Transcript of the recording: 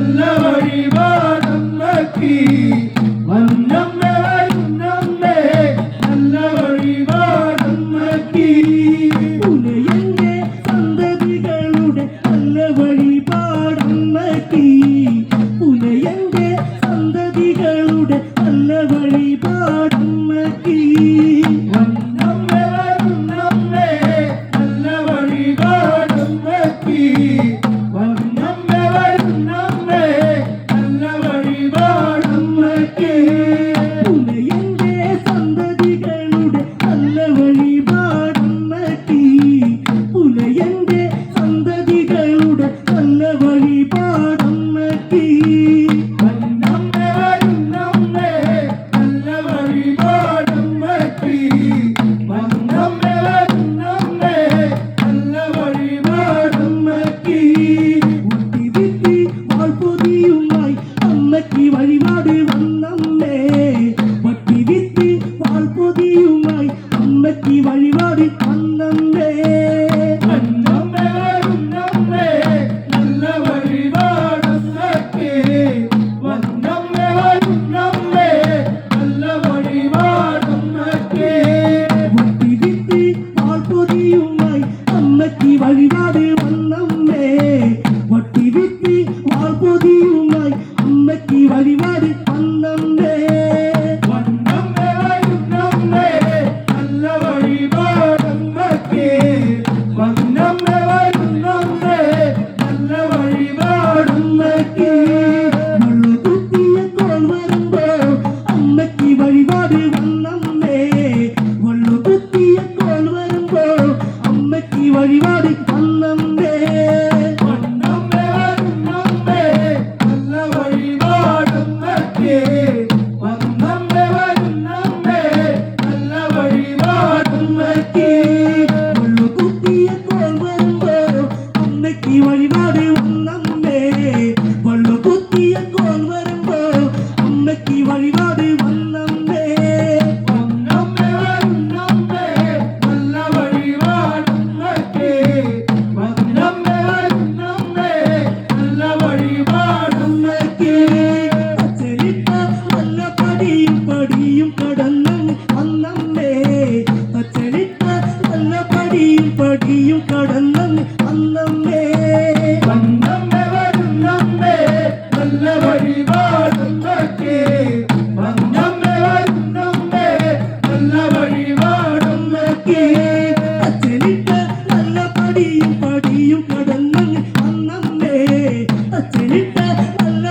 നല്ല വഴിപാടമ്മക്ക് വന്നമ്മേ വരുന്നമ്മേ നല്ല വഴിപാടമ്മക്ക് പുലയന്റെ സന്തതികളുടെ നല്ല വഴിപാടമ്മക്ക് പുലയന്റെ സന്തതികളുടെ നല്ല വഴിപാടമ്മക്ക് വന്നമ്മേ വരുന്നമ്മേ നല്ല വഴിപാടമ്മക്ക് വന്നമ്മേ വരുന്നമ്മേ നല്ല വഴിപാടമ്മക്ക് പുലയന്റെ സന്തതികളുടെ നല്ല വഴിപാടമ്മക്ക് പുലയന്റെ സന്തതികളുടെ നല്ല വഴിപാടമ്മക്ക് വന്നമ്മേ വരുന്നമ്മേ നല്ല വഴിപാടമ്മക്ക് വന്നമ്മേ വരുന്നമ്മേ നല്ല വഴിപാടമ്മക്ക് വിത്തി വാൾപൊതിയുമായി അമ്മയ്ക്ക് വഴിപാട് വന്നമ്മേ വട്ടി വിത്തി വാൾപൊതിയുമായി അമ്മയ്ക്ക് വഴിപാട് വന്നമ്മേ വന്നമ്മേ വരുന്നമ്മേ നല്ല വഴിപാടമ്മക്ക് വന്നമ്മേ വരുന്നമ്മേ നല്ല വഴിപാടമ്മക്ക് വട്ടി വിത്തി വാൾപൊതിയുമായി അമ്മയ്ക്ക് വഴിപാട് വന്നമ്മേ വട്ടി വിത്തി വാൾപൊതിയുമായി അമ്മയ്ക്ക് വഴിപാട് വന്നമ്മേ വന്നമ്മേ വരുന്നമ്മേ നല്ല വഴിപാടമ്മക്ക് വന്നമ്മേ വരുന്നമ്മേ നല്ല വഴിപാടമ്മക്ക് മുള്ളുകുത്തിയ കോൾ വരുമ്പോ അമ്മയ്ക്ക് വഴിപാട് വന്നമ്മേ മുള്ളുകുത്തിയ കോൾ വരുമ്പോ അമ്മയ്ക്ക് വഴിപാട് വന്നമ്മേ വന്നമ്മേ വരുന്നമ്മേ നല്ല വഴിപാടമ്മക്ക് വന്നമ്മേ വരുന്നമ്മേ നല്ല വഴിപാടമ്മക്ക് മുള്ളുകുത്തിയ കോൾ വരുമ്പോ അമ്മയ്ക്ക് വഴിപാട് വന്നമ്മേ മുള്ളുകുത്തിയ കോൾ വരുമ്പോ അമ്മയ്ക്ക് വഴിപാട് വന്നമ്മേ വന്നമ്മേ വരുന്നമ്മേ നല്ല വഴിപാടമ്മക്ക് വന്നമ്മേ വരുന്നമ്മേ നല്ല വഴിപാടമ്മക്ക് അച്ഛനിട്ട നല്ല പടിയും കടന്നു വന്നമ്മേ അച്ഛനിട്ട നല്ല പടിയും കടന്നു വന്നമ്മേ വന്നമ്മേ വരുന്നമ്മേ നല്ല വഴിപാടമ്മക്ക് വന്നമ്മേ വരുന്നമ്മേ നല്ല വഴിപാടമ്മക്ക് അച്ഛനിട്ട നല്ല പടിയും കടന്നു വന്നമ്മേ അച്ഛനിട്ട നല്ല